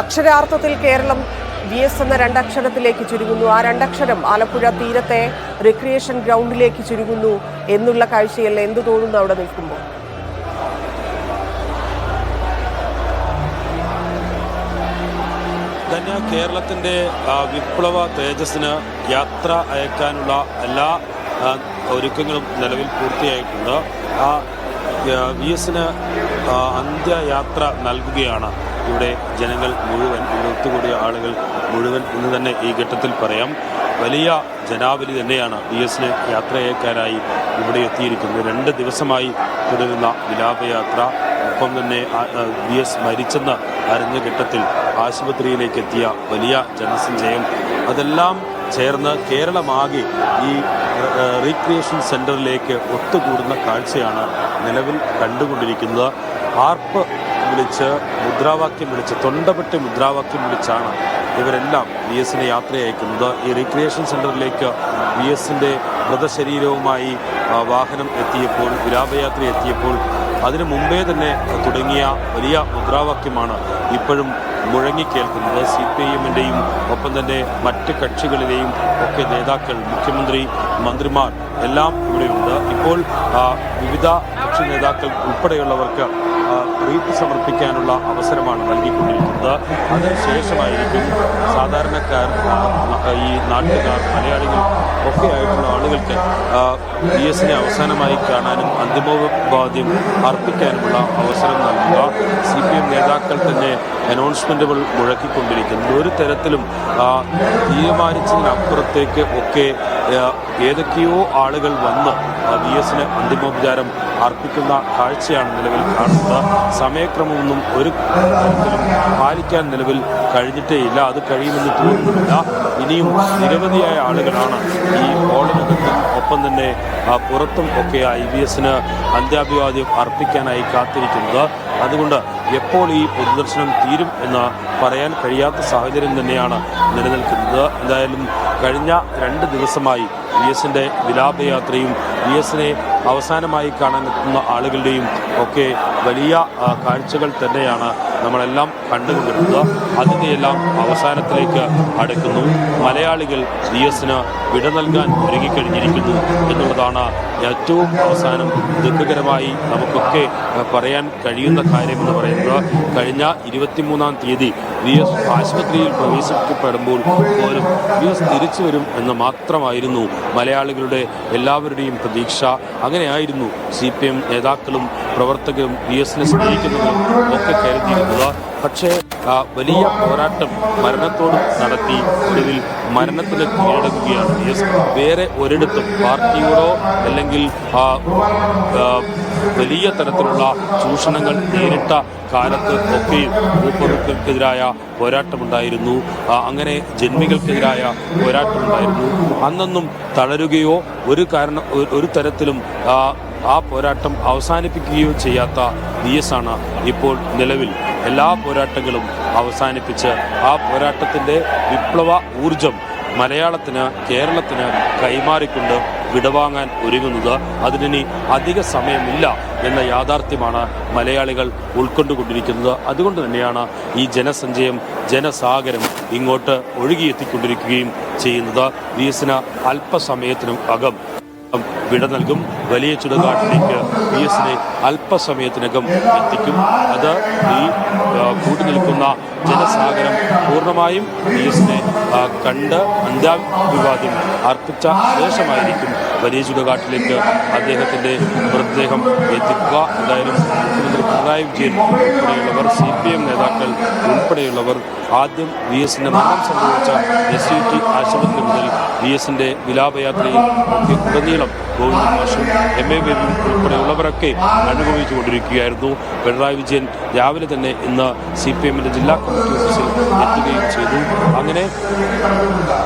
അക്ഷരാർത്ഥത്തിൽ കേരളം VS എന്ന രണ്ടക്ഷരത്തിലേക്ക് ചുരുങ്ങുന്നു. ആ രണ്ടക്ഷരം ആലപ്പുഴ തീരത്തെ റിക്രിയേഷൻ ഗ്രൗണ്ടിലേക്ക് ചുരുങ്ങുന്നു എന്നുള്ള കാഴ്ചയല്ല എന്ത് തോന്നുന്നു അവിടെ നിൽക്കുമ്പോൾ? കേരളത്തിന്റെ വിപ്ലവ തേജസ്സിന് യാത്ര അയക്കാനുള്ള എല്ലാ ഒരുക്കങ്ങളും നിലവിൽ പൂർത്തിയായിട്ടുണ്ട്. VSന് അന്ത്യയാത്ര നൽകുകയാണ് ഇവിടെ ജനങ്ങൾ മുഴുവൻ, ഇവിടെ ഒത്തുകൂടിയ ആളുകൾ മുഴുവൻ എന്ന് തന്നെ ഈ ഘട്ടത്തിൽ പറയാം. വലിയ ജനാവലി തന്നെയാണ് VSന് യാത്രയക്കാരായി ഇവിടെ എത്തിയിരിക്കുന്നത്. 2 ദിവസമായി തുടരുന്ന വിലാപയാത്ര, ഒപ്പം തന്നെ VS മരിച്ചെന്ന് അറിഞ്ഞ ഘട്ടത്തിൽ ആശുപത്രിയിലേക്ക് എത്തിയ വലിയ ജനസഞ്ചയം, അതെല്ലാം ചേർന്ന് കേരളമാകെ ഈ റീക്രിയേഷൻ സെൻ്ററിലേക്ക് ഒത്തുകൂടുന്ന കാഴ്ചയാണ് നിലവിൽ കണ്ടുകൊണ്ടിരിക്കുന്നത്. ആർപ്പ് വിളിച്ച്, മുദ്രാവാക്യം വിളിച്ച്, തൊണ്ടപെട്ട് മുദ്രാവാക്യം വിളിച്ചാണ് ഇവരെല്ലാം VSനെ യാത്രയയക്കുന്നത്. ഈ റീക്രിയേഷൻ സെൻ്ററിലേക്ക് VSൻ്റെ മൃതശരീരവുമായി വാഹനം എത്തിയപ്പോൾ, വിലാപയാത്ര എത്തിയപ്പോൾ അതിനു മുമ്പേ തന്നെ തുടങ്ങിയ വലിയ മുദ്രാവാക്യമാണ് ഇപ്പോഴും മുഴങ്ങിക്കേൾക്കുന്നത്. CPIMൻ്റെയും ഒപ്പം തന്നെ മറ്റ് കക്ഷികളിലെയും ഒക്കെ നേതാക്കൾ, മുഖ്യമന്ത്രി, മന്ത്രിമാർ എല്ലാം ഇവിടെയുണ്ട്. ഇപ്പോൾ വിവിധ കക്ഷി നേതാക്കൾ ഉൾപ്പെടെയുള്ളവർക്ക് റീത്ത് സമർപ്പിക്കാനുള്ള അവസരമാണ് നൽകിക്കൊണ്ടിരിക്കുന്നത്. അതിനുശേഷമായിരിക്കും സാധാരണക്കാർ, ഈ നാട്ടുകാർ, മലയാളികൾ ഒക്കെ ആയിട്ടുള്ള ആളുകൾക്ക് VSനെ അവസാനമായി കാണാനും അന്തിമോപാദ്യം അർപ്പിക്കാനുമുള്ള അവസരം നൽകുക. CPM നേതാക്കൾ തന്നെ അനൗൺസ്മെൻറ്റുകൾ മുഴക്കിക്കൊണ്ടിരിക്കുന്നത്. ഒരു തരത്തിലും തീരുമാനിച്ചതിനപ്പുറത്തേക്ക് ഒക്കെ ഏതൊക്കെയോ ആളുകൾ വന്ന് VSന് അന്തിമോപചാരം അർപ്പിക്കുന്ന കാഴ്ചയാണ് നിലവിൽ കാണുന്നത്. സമയക്രമമൊന്നും ഒരു തരത്തിലും പാലിക്കാൻ നിലവിൽ കഴിഞ്ഞിട്ടേയില്ല. അത് കഴിയുമെന്ന് തോന്നുന്നില്ല. ഇനിയും നിരവധിയായ ആളുകളാണ് ഈ ഹോളിനകത്തും ഒപ്പം തന്നെ പുറത്തും ഒക്കെയായി VSന് അന്ത്യാഭിവാദ്യം അർപ്പിക്കാനായി കാത്തിരിക്കുന്നത്. അതുകൊണ്ട് എപ്പോൾ ഈ പൊതുദർശനം തീരും എന്ന് പറയാൻ കഴിയാത്ത സാഹചര്യം തന്നെയാണ് നിലനിൽക്കുന്നത്. എന്തായാലും കഴിഞ്ഞ 2 ദിവസമായി VSൻ്റെ വിലാപയാത്രയും VSനെ അവസാനമായി കാണാനെത്തുന്ന ആളുകളുടെയും ഒക്കെ വലിയ കാഴ്ചകൾ തന്നെയാണ് നമ്മളെല്ലാം കണ്ടുകൊണ്ടിരുന്നത്. അതിൻ്റെയെല്ലാം അവസാനത്തിലേക്ക് അടുക്കുന്നു. മലയാളികൾ VSന് വിട നൽകാൻ ഒരുങ്ങിക്കഴിഞ്ഞിരിക്കുന്നു എന്നുള്ളതാണ് ഏറ്റവും അവസാനം ദുഃഖകരമായി നമുക്കൊക്കെ പറയാൻ കഴിയുന്ന കാര്യമെന്ന് പറയുന്നത്. കഴിഞ്ഞ 23-ാം തീയതി VS ആശുപത്രിയിൽ പ്രവേശിക്കപ്പെടുമ്പോൾ പോലും VS തിരിച്ചു വരും എന്ന് മാത്രമായിരുന്നു മലയാളികളുടെ എല്ലാവരുടെയും പ്രതീക്ഷ. അങ്ങനെയായിരുന്നു CPM നേതാക്കളും പ്രവർത്തകരും VSനെ സ്നേഹിക്കുന്നവരും ഒക്കെ കരുതിയിരുന്നത്. പക്ഷേ വലിയ പോരാട്ടം മരണത്തോടും നടത്തി ഒടുവിൽ മരണത്തിന് കീഴടങ്ങുകയാണ് VS. വേറെ ഒരിടത്തും പാർട്ടിയോടോ അല്ലെങ്കിൽ വലിയ തരത്തിലുള്ള ചൂഷണങ്ങൾ നേരിട്ട കാലത്ത് ഒക്കെയും ഭൂപ്രഭുക്കൾക്കെതിരായ പോരാട്ടമുണ്ടായിരുന്നു. അങ്ങനെ ജന്മികൾക്കെതിരായ പോരാട്ടമുണ്ടായിരുന്നു. അന്നൊന്നും തളരുകയോ ഒരു തരത്തിലും ആ പോരാട്ടം അവസാനിപ്പിക്കുകയോ ചെയ്യാത്ത VS ആണ് ഇപ്പോൾ നിലവിൽ എല്ലാ പോരാട്ടങ്ങളും അവസാനിപ്പിച്ച് ആ പോരാട്ടത്തിൻ്റെ വിപ്ലവ ഊർജം മലയാളത്തിന്, കേരളത്തിന് കൈമാറിക്കൊണ്ട് വിടവാങ്ങാൻ ഒരുങ്ങുന്നത്. അതിനി അധിക സമയമില്ല എന്ന യാഥാർത്ഥ്യമാണ് മലയാളികൾ ഉൾക്കൊണ്ടുകൊണ്ടിരിക്കുന്നത്. അതുകൊണ്ട് തന്നെയാണ് ഈ ജനസഞ്ചയം, ജനസാഗരം ഇങ്ങോട്ട് ഒഴുകിയെത്തിക്കൊണ്ടിരിക്കുകയും ചെയ്യുന്നത്. VSന് അല്പസമയത്തിനും അകം വിട നൽകും. വലിയ ചുടുകാട്ടിലേക്ക് VSനെ അല്പസമയത്തിനകം എത്തിക്കും. അത് ഈ കൂടി നിൽക്കുന്ന ജനസാഗരം പൂർണ്ണമായും VSനെ കണ്ട് അന്ത്യാഭിവാദ്യം അർപ്പിച്ച ശേഷമായിരിക്കും വലിയ ചുടുകാട്ടിലേക്ക് അദ്ദേഹത്തിൻ്റെ മൃതദേഹം എത്തിക്കുക. എന്തായാലും മുഖ്യമന്ത്രി പിണറായി വിജയൻ ഉൾപ്പെടെയുള്ളവർ, CPM നേതാക്കൾ ഉൾപ്പെടെയുള്ളവർ ആദ്യം VSന് മരണം സംഭവിച്ച SUT ആശുപത്രി മുതൽ VSൻ്റെ വിലാപയാത്രയിൽ ഒക്കെ ഉടനീളം ഗോവിന്ദൻ മാഷും MA ബേബിയും ഉൾപ്പെടെയുള്ളവരൊക്കെ അനുഭവിച്ചുകൊണ്ടിരിക്കുകയായിരുന്നു. പിണറായി വിജയൻ രാവിലെ തന്നെ ഇന്ന് CPMൻ്റെ ജില്ലാ കമ്മിറ്റി ഓഫീസിൽ എത്തുകയും ചെയ്തു. അങ്ങനെ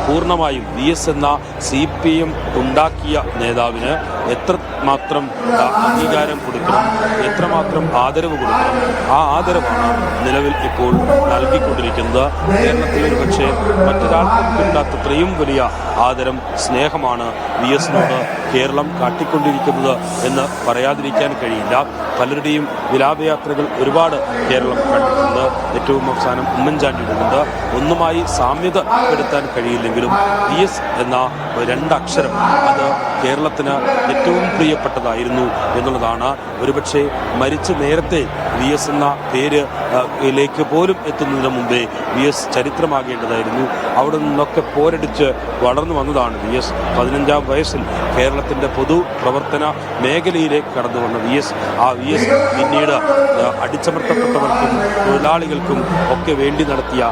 പൂർണ്ണമായും VS എന്ന CPM ഉണ്ടാക്കിയ നേതാവിന് എത്രമാത്രം അംഗീകാരം കൊടുക്കണം, എത്രമാത്രം ആദരവ് കൊടുക്കണം, ആ ആദരവാണ് നിലവിൽ ഇപ്പോൾ നൽകിക്കൊണ്ടിരിക്കുന്നത്. കേരളത്തിൽ ഒരു പക്ഷേ മറ്റൊരാൾക്കും കിട്ടാത്തത്രയും വലിയ ആദരം സ്നേഹമാണ് വി എസിനോട് കേരളം കാട്ടിക്കൊണ്ടിരിക്കുന്നത് എന്ന് പറയാതിരിക്കാൻ കഴിയില്ല. പലരുടെയും വിലാപയാത്രകൾ ഒരുപാട് കേരളം കണ്ടിട്ടുണ്ട്. ഏറ്റവും അവസാനം ഉമ്മൻചാണ്ടിയുടേതുണ്ട്. ഒന്നുമായി സാമ്യതപ്പെടുത്താൻ കഴിയില്ലെങ്കിലും വി എസ് എന്ന രണ്ടക്ഷരം അത് കേരളത്തിന് ഏറ്റവും പ്രിയപ്പെട്ടതായിരുന്നു എന്നുള്ളതാണ്. ഒരുപക്ഷെ മരിച്ച് നേരത്തെ വി എസ് എന്ന പേരിലേക്ക് പോലും എത്തുന്നതിന് മുമ്പേ വി എസ് ചരിത്രമാകേണ്ടതായിരുന്നു. അവിടെ നിന്നൊക്കെ പോരടിച്ച് വളർന്നു വന്നതാണ് വി എസ്. 15-ാം വയസ്സിൽ കേരളത്തിൻ്റെ പൊതുപ്രവർത്തന മേഖലയിലേക്ക് കടന്നു വന്ന വി എസ്. ആ വി എസ് പിന്നീട് അടിച്ചമർത്തപ്പെട്ടവർക്കും തൊഴിലാളികൾക്കും ഒക്കെ വേണ്ടി നടത്തിയ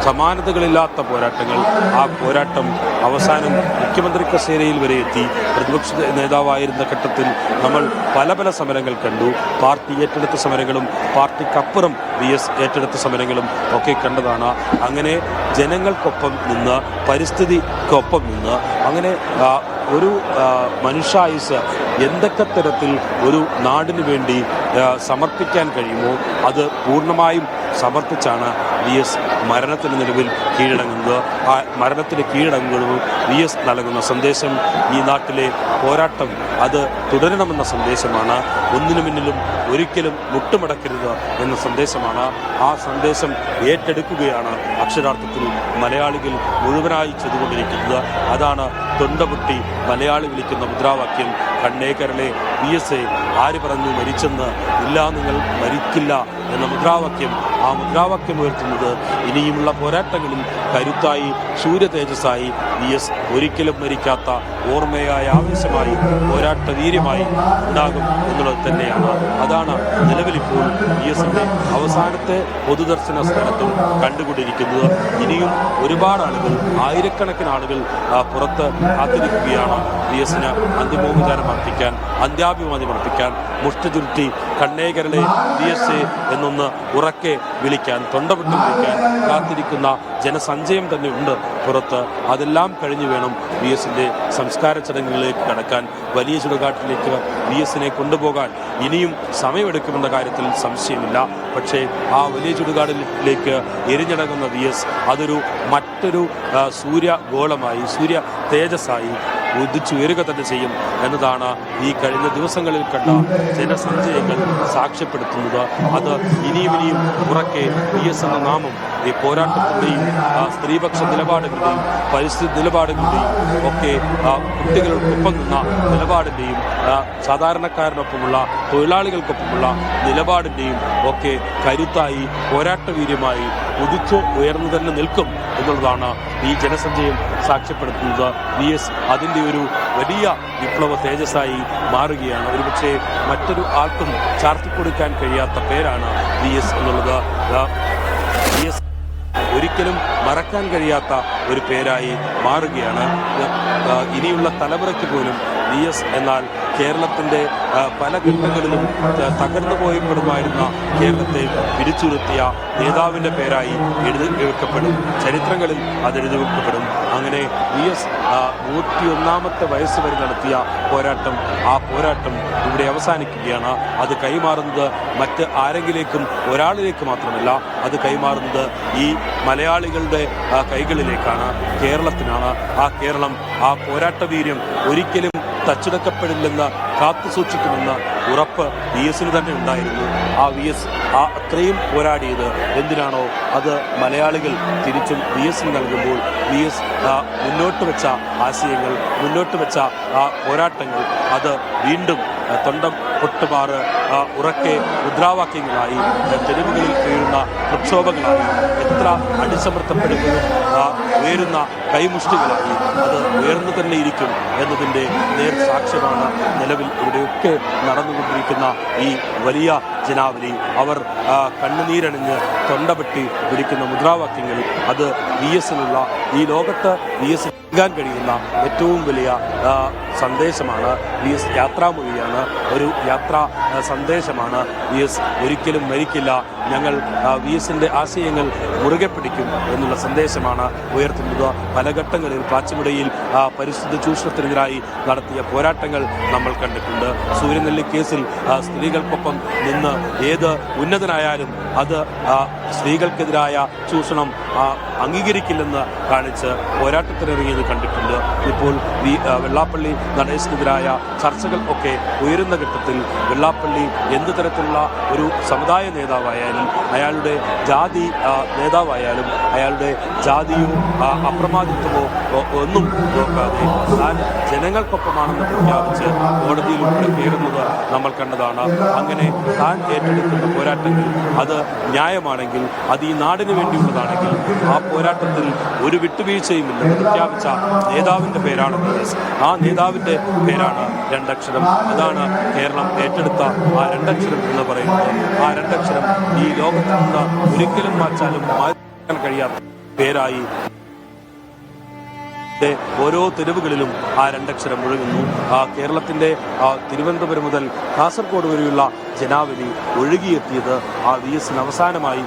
സമാനതകളില്ലാത്ത പോരാട്ടങ്ങൾ. ആ പോരാട്ടം അവസാനം മുഖ്യമന്ത്രി കസേരയിൽ വരെ എത്തി. പ്രതിപക്ഷ നേതാവായിരുന്ന ഘട്ടത്തിൽ നമ്മൾ പല പല സമരങ്ങൾ കണ്ടു. പാർട്ടി ഏറ്റെടുത്ത സമരങ്ങളും പാർട്ടിക്കപ്പുറം വി എസ് ഏറ്റെടുത്ത സമരങ്ങളും ഒക്കെ കണ്ടതാണ്. അങ്ങനെ ജനങ്ങൾക്കൊപ്പം നിന്ന്, പരിസ്ഥിതിക്കൊപ്പം നിന്ന്, അങ്ങനെ ഒരു മനുഷ്യായുസ് എന്തൊക്കെ തരത്തിൽ ഒരു നാടിനു വേണ്ടി സമർപ്പിക്കാൻ കഴിയുമോ അത് പൂർണ്ണമായും സമർപ്പിച്ചാണ് വി എസ് മരണത്തിന് നിലവിൽ കീഴടങ്ങുന്നത്. ആ മരണത്തിന് കീഴടങ്ങുമ്പോൾ വി എസ് നൽകുന്ന സന്ദേശം ഈ നാട്ടിലെ പോരാട്ടം അത് തുടരണമെന്ന സന്ദേശമാണ്. ഒന്നിനു മുന്നിലും ഒരിക്കലും മുട്ടുമടക്കരുത് എന്ന സന്ദേശമാണ്. ആ സന്ദേശം ഏറ്റെടുക്കുകയാണ് അക്ഷരാർത്ഥത്തിൽ മലയാളികൾ മുഴുവനായി ചെയ്തുകൊണ്ടിരിക്കുന്നത്. അതാണ് തൊണ്ടപൊട്ടി മലയാളി വിളിക്കുന്ന മുദ്രാവാക്യം. കണ്ണേക്കരലെ വി എസ് ആര് പറഞ്ഞു മരിച്ചെന്ന്? ഇല്ല, നിങ്ങൾ മരിക്കില്ല എന്ന മുദ്രാവാക്യം. ആ മുദ്രാവാക്യം ഉയർത്തുന്നത് ഇനിയുമുള്ള പോരാട്ടങ്ങളിൽ കരുത്തായി, സൂര്യ തേജസ്സായി വി എസ് ഒരിക്കലും മരിക്കാത്ത ഓർമ്മയായ ആവേശമായി, പോരാട്ട വീര്യമായി ഉണ്ടാകും എന്നുള്ളത് തന്നെയാണ്. അതാണ് നിലവിലിപ്പോൾ വി എസിന്റെ അവസാനത്തെ പൊതുദർശന സ്ഥലത്തും കണ്ടുകൊണ്ടിരിക്കുന്നത്. ഇനിയും ഒരുപാട് ആളുകൾ, ആയിരക്കണക്കിന് ആളുകൾ പുറത്ത് കാത്തിരിക്കുകയാണ് വി എസിന് അന്തിമോപചാരം അർപ്പിക്കാൻ, അന്ത്യാഭിവാദ്യം അർപ്പിക്കാൻ, മുഷ്ടിചുരുട്ടി കണ്ണേകരളെ വി എസ് എന്നൊന്ന് ഉറക്കെ വിളിക്കാൻ, തൊണ്ടപൊട്ടി വിളിക്കാൻ കാത്തിരിക്കുന്ന ജനസഞ്ചയം തന്നെ ഉണ്ട് പുറത്ത്. അതെല്ലാം കഴിഞ്ഞു വേണം വി എസിന്റെ സംസ്കാര ചടങ്ങുകളിലേക്ക് കടക്കാൻ. വലിയ ചുടുകാട്ടിലേക്ക് വി എസിനെ കൊണ്ടുപോകാൻ ഇനിയും സമയമെടുക്കുമെന്ന കാര്യത്തിൽ സംശയമില്ല. പക്ഷേ ആ വലിയ ചുടുകാടിലേക്ക് എരിഞ്ഞടങ്ങുന്ന വി എസ് അതൊരു മറ്റൊരു സൂര്യഗോളമായി, സൂര്യ തേജസ്സായി ഉദിച്ചുയരുക തന്നെ ചെയ്യും എന്നതാണ് ഈ കഴിഞ്ഞ ദിവസങ്ങളിൽ കണ്ട ജനസഞ്ചയങ്ങൾ സാക്ഷ്യപ്പെടുത്തുന്നത്. അത് ഇനിയും ഉറക്കെ വി എസ് എന്ന നാമം ഈ പോരാട്ടത്തിൻ്റെയും സ്ത്രീപക്ഷ നിലപാടുകളുടെയും പരിസ്ഥിതി നിലപാടുകളുടെയും ഒക്കെ കുട്ടികൾക്കൊപ്പം നിന്ന നിലപാടിൻ്റെയും സാധാരണക്കാരനൊപ്പമുള്ള തൊഴിലാളികൾക്കൊപ്പമുള്ള നിലപാടിൻ്റെയും ഒക്കെ കരുത്തായി, പോരാട്ടവീര്യമായി ഉദിച്ച് ഉയർന്നു തന്നെ നിൽക്കും എന്നുള്ളതാണ് ഈ ജനസഞ്ചയം സാക്ഷ്യപ്പെടുത്തുന്നത്. വി എസ് അതിൻ്റെ ഒരു വലിയ വിപ്ലവ തേജസ്സായി മാറുകയാണ്. ഒരുപക്ഷെ മറ്റൊരു ആർക്കും ചാർത്തിക്കൊടുക്കാൻ കഴിയാത്ത പേരാണ് വി എസ് എന്നുള്ളത്. വി എസ് ഒരിക്കലും മറക്കാൻ കഴിയാത്ത ഒരു പേരായി മാറുകയാണ്. ഇനിയുള്ള തലമുറയ്ക്ക് പോലും വി എസ് എന്നാൽ കേരളത്തിൻ്റെ പല ഘട്ടങ്ങളിലും തകർന്നു പോയപ്പെടുമായിരുന്ന കേരളത്തെ പിടിച്ചുയർത്തിയ നേതാവിൻ്റെ പേരായി എഴുതി വെക്കപ്പെടും. ചരിത്രങ്ങളിൽ അത് എഴുതി വെക്കപ്പെടും. അങ്ങനെ വി എസ് 101ാമത്തെ വയസ്സ് വരെ നടത്തിയ പോരാട്ടം, ആ പോരാട്ടം ഇവിടെ അവസാനിക്കുകയാണ്. അത് കൈമാറുന്നത് മറ്റ് ആരെങ്കിലേക്കും ഒരാളിലേക്ക് മാത്രമല്ല, അത് കൈമാറുന്നത് ഈ മലയാളികളുടെ കൈകളിലേക്കാണ്, കേരളത്തിനാണ്. ആ കേരളം ആ പോരാട്ടവീര്യം ഒരിക്കലും തച്ചുടക്കപ്പെടില്ലെന്ന് കാത്തു സൂക്ഷിക്കുമെന്ന് ഉറപ്പ് വി എസിന് തന്നെ ഉണ്ടായിരുന്നു. ആ വി എസ് അത്രയും പോരാടിയത് എന്തിനാണോ അത് മലയാളികൾ തിരിച്ചും വി എസിന് നൽകുമ്പോൾ വി എസ് മുന്നോട്ട് വെച്ച ആശയങ്ങൾ, മുന്നോട്ട് വെച്ച പോരാട്ടങ്ങൾ അത് വീണ്ടും തൊണ്ടം പൊട്ടുമാറ് ഉറക്കെ മുദ്രാവാക്യങ്ങളായി, തെരുവുകളിൽ വീഴുന്ന പ്രക്ഷോഭങ്ങളായി, എത്ര അടിച്ചമർത്തപ്പെടുന്നതും ഉയരുന്ന കൈമുഷ്ടികളായി അത് ഉയർന്നു തന്നെ ഇരിക്കും എന്നതിൻ്റെ നേർസാക്ഷ്യമാണ് നിലവിൽ ഇവിടെയൊക്കെ നടന്നുകൊണ്ടിരിക്കുന്ന ഈ വലിയ ജനാവലി. അവർ കണ്ണുനീരണിഞ്ഞ് തൊണ്ടപെട്ടി വിളിക്കുന്ന മുദ്രാവാക്യങ്ങൾ അത് വി എസിനുള്ള, ഈ ലോകത്ത് വി എസ് നൽകാൻ കഴിയുന്ന ഏറ്റവും വലിയ സന്ദേശമാണ്. വി എസ് യാത്രാമൊഴിയാണ്, ഒരു യാത്രാ സന്ദേശമാണ്. വി എസ് ഒരിക്കലും മരിക്കില്ല, ഞങ്ങൾ വി എസിൻ്റെ ആശയങ്ങൾ മുറുകെ പിടിക്കും എന്നുള്ള സന്ദേശമാണ് ഉയർത്തുന്നത്. പല ഘട്ടങ്ങളിൽ പാച്ചിമുടയിൽ പരിസ്ഥിതി ചൂഷണത്തിനെതിരായി നടത്തിയ പോരാട്ടങ്ങൾ നമ്മൾ കണ്ടിട്ടുണ്ട്. സൂര്യനെല്ലി കേസിൽ സ്ത്രീകൾക്കൊപ്പം നിന്ന് ഏത് ഉന്നതനായാലും അത് സ്ത്രീകൾക്കെതിരായ ചൂഷണം അംഗീകരിക്കില്ലെന്ന് കാണിച്ച് പോരാട്ടത്തിനിറങ്ങിയത് കണ്ടിട്ടുണ്ട്. ഇപ്പോൾ വെള്ളാപ്പള്ളി നടേശനെതിരായ ചർച്ചകൾ ഒക്കെ ഉയരുന്ന ഘട്ടത്തിൽ വെള്ളാപ്പള്ളി എന്ത് തരത്തിലുള്ള ഒരു സമുദായ നേതാവായാലും അയാളുടെ ജാതി നേതാവായാലും അയാളുടെ ജാതിയോ അപ്രമാദിത്വമോ ഒന്നും നോക്കാതെ താൻ ജനങ്ങൾക്കൊപ്പമാണെന്ന് പ്രഖ്യാപിച്ച് കോടതിയിലൂടെ കയറുന്നത് നമ്മൾ കണ്ടതാണ്. അങ്ങനെ താൻ ഏറ്റെടുക്കുന്ന പോരാട്ടങ്ങൾ അത് ന്യായമാണെങ്കിൽ, അത് ഈ നാടിന് വേണ്ടിയുള്ളതാണെങ്കിൽ ആ പോരാട്ടത്തിൽ ഒരു വിട്ടുവീഴ്ചയുമില്ലെന്ന് പ്രഖ്യാപിച്ച നേതാവിൻ്റെ പേരാണ് VS. ആ നേതാവിൻ്റെ പേരാണ് രണ്ടക്ഷരം. അതാണ് കേരളം ഏറ്റെടുത്ത ആ രണ്ടക്ഷരം എന്ന് പറയുന്നത്. ആ രണ്ടക്ഷരം ഈ ലോകത്തിൽ നിന്ന് ഒരിക്കലും മാറ്റാൻ കഴിയാത്ത പേരായി ഓരോ തെരുവുകളിലും ആ രണ്ടക്ഷരം മുഴങ്ങുന്നു. കേരളത്തിൻ്റെ തിരുവനന്തപുരം മുതൽ കാസർഗോഡ് വരെയുള്ള ജനാവലി ഒഴുകിയെത്തിയത് ആ VSന് അവസാനമായി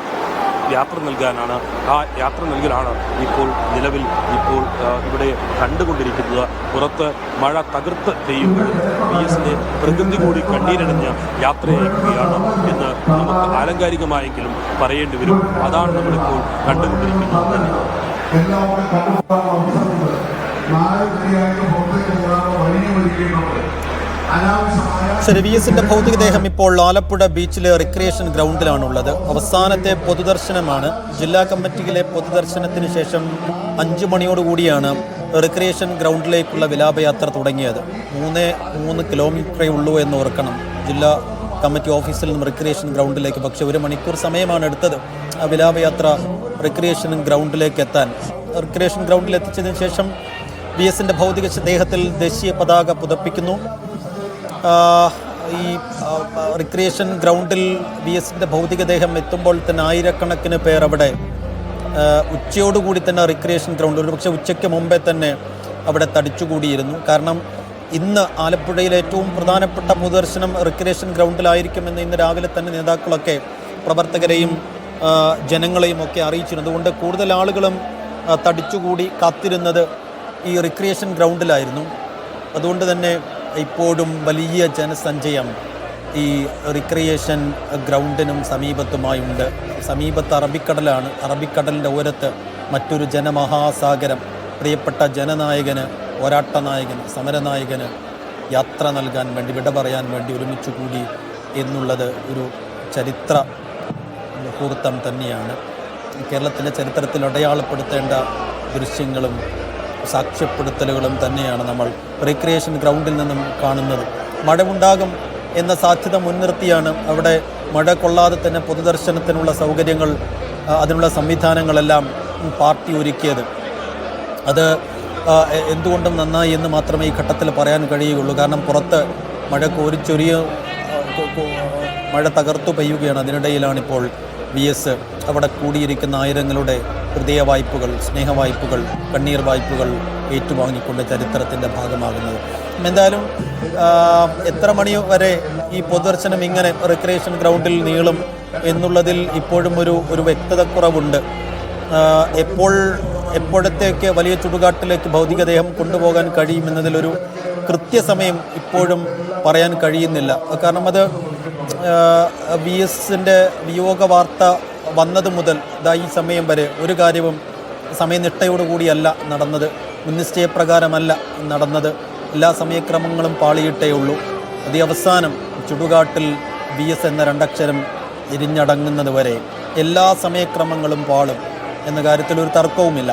യാത്ര നൽകാനാണ്. ആ യാത്ര നൽകലാണ് നിലവിൽ ഇവിടെ കണ്ടുകൊണ്ടിരിക്കുന്നത്. പുറത്ത് മഴ തകർത്ത് പെയ്യുമ്പോഴും VSന്റെ പ്രകൃതി കൂടി കണ്ണീരണിഞ്ഞ് യാത്രയയക്കുകയാണ് എന്ന് നമുക്ക് ആലങ്കാരികമായെങ്കിലും പറയേണ്ടി വരും. അതാണ് നമ്മളിപ്പോൾ കണ്ടുകൊണ്ടിരിക്കുന്നത് തന്നെ. ശരി, VSന്റെ ഭൗതികദേഹം ഇപ്പോൾ ആലപ്പുഴ ബീച്ചിലെ റിക്രിയേഷൻ ഗ്രൗണ്ടിലാണുള്ളത്. അവസാനത്തെ പൊതുദർശനമാണ്. ജില്ലാ കമ്മിറ്റിയിലെ പൊതുദർശനത്തിന് ശേഷം 5 മണിയോടുകൂടിയാണ് റിക്രിയേഷൻ ഗ്രൗണ്ടിലേക്കുള്ള വിലാപയാത്ര തുടങ്ങിയത്. 3 കിലോമീറ്ററേ ഉള്ളൂ എന്ന് ഓർക്കണം ജില്ലാ കമ്മിറ്റി ഓഫീസിൽ നിന്നും റിക്രിയേഷൻ ഗ്രൗണ്ടിലേക്ക്. പക്ഷേ 1 മണിക്കൂർ സമയമാണ് എടുത്തത് ആ വിലാപയാത്ര റിക്രിയേഷൻ ഗ്രൗണ്ടിലേക്ക് എത്താൻ. റിക്രിയേഷൻ ഗ്രൗണ്ടിൽ എത്തിച്ചതിന് ശേഷം VSന്റെ ഭൗതികദേഹത്തിൽ ദേശീയ പതാക പുതപ്പിക്കുന്നു. ഈ റിക്രിയേഷൻ ഗ്രൗണ്ടിൽ VSന്റെ ഭൗതികദേഹം എത്തുമ്പോൾ തന്നെ ആയിരക്കണക്കിന് പേർ അവിടെ ഉച്ചയോടുകൂടി തന്നെ റിക്രിയേഷൻ ഗ്രൗണ്ടിൽ, ഒരുപക്ഷെ ഉച്ചയ്ക്ക് മുമ്പേ തന്നെ അവിടെ തടിച്ചുകൂടിയിരുന്നു. കാരണം ഇന്ന് ആലപ്പുഴയിലെ ഏറ്റവും പ്രധാനപ്പെട്ട പൊതുദർശനം റിക്രിയേഷൻ ഗ്രൗണ്ടിലായിരിക്കുമെന്ന് ഇന്ന് രാവിലെ തന്നെ നേതാക്കളൊക്കെ പ്രവർത്തകരെയും ജനങ്ങളെയും ഒക്കെ അറിയിച്ചിരുന്നു. അതുകൊണ്ട് കൂടുതൽ ആളുകളും തടിച്ചുകൂടി കാത്തിരുന്നത് ഈ റിക്രിയേഷൻ ഗ്രൗണ്ടിലായിരുന്നു. അതുകൊണ്ട് തന്നെ ഇപ്പോഴും വലിയ ജനസഞ്ചയം ഈ റിക്രിയേഷൻ ഗ്രൗണ്ടിനും സമീപത്തുമായുണ്ട്. സമീപത്ത് അറബിക്കടലാണ്. അറബിക്കടലിൻ്റെ ഓരത്ത് മറ്റൊരു ജനമഹാസാഗരം. പ്രിയപ്പെട്ട ജനനായകന്, പോരാട്ട നായകന്, സമരനായകന് യാത്ര നൽകാൻ വേണ്ടി, വിട പറയാൻ വേണ്ടി ഒരുമിച്ച് കൂടി എന്നുള്ളത് ഒരു ചരിത്ര മുഹൂർത്തം തന്നെയാണ്. കേരളത്തിലെ ചരിത്രത്തിൽ അടയാളപ്പെടുത്തേണ്ട ദൃശ്യങ്ങളും സാക്ഷ്യപ്പെടുത്തലുകളും തന്നെയാണ് നമ്മൾ റിക്രിയേഷൻ ഗ്രൗണ്ടിൽ നിന്നും കാണുന്നത്. മഴയുണ്ടാകും എന്ന സാധ്യത മുൻനിർത്തിയാണ് അവിടെ മഴ കൊള്ളാതെ തന്നെ പൊതുദർശനത്തിനുള്ള സൗകര്യങ്ങൾ, അതിനുള്ള സംവിധാനങ്ങളെല്ലാം പാർട്ടി ഒരുക്കിയത്. അത് എന്തുകൊണ്ടും നന്നായി എന്ന് മാത്രമേ ഈ ഘട്ടത്തിൽ പറയാൻ കഴിയുകയുള്ളൂ. കാരണം പുറത്ത് മഴ മഴ തകർത്തു പെയ്യുകയാണ്. അതിനിടയിലാണിപ്പോൾ VS അവിടെ കൂടിയിരിക്കുന്ന ആയിരങ്ങളുടെ ഹൃദയ വായ്പകൾ, സ്നേഹവായ്പകൾ, കണ്ണീർ വായ്പകൾ ഏറ്റുവാങ്ങിക്കൊണ്ട് ചരിത്രത്തിൻ്റെ ഭാഗമാകുന്നത്. എന്തായാലും എത്ര മണി വരെ ഈ പൊതുദർശനം ഇങ്ങനെ റിക്രിയേഷൻ ഗ്രൗണ്ടിൽ നീളും എന്നുള്ളതിൽ ഇപ്പോഴും ഒരു വ്യക്തതക്കുറവുണ്ട്. എപ്പോഴത്തേക്ക് വലിയ ചുടുകാട്ടിലേക്ക് ഭൗതികദേഹം കൊണ്ടുപോകാൻ കഴിയുമെന്നതിലൊരു കൃത്യസമയം ഇപ്പോഴും പറയാൻ കഴിയുന്നില്ല. കാരണം അത് VSന്റെ വിയോഗ വാർത്ത വന്നത് മുതൽ ഈ സമയം വരെ ഒരു കാര്യവും സമയനിഷ്ഠയോടുകൂടിയല്ല നടന്നത്, മുൻനിശ്ചയപ്രകാരമല്ല നടന്നത്. എല്ലാ സമയക്രമങ്ങളും പാളിയിട്ടേ ഉള്ളൂ. അവസാനം ചുടുകാട്ടിൽ VS എന്ന രണ്ടക്ഷരം എരിഞ്ഞടങ്ങുന്നത് വരെ എല്ലാ സമയക്രമങ്ങളും പാളും എന്ന കാര്യത്തിൽ ഒരു തർക്കവുമില്ല.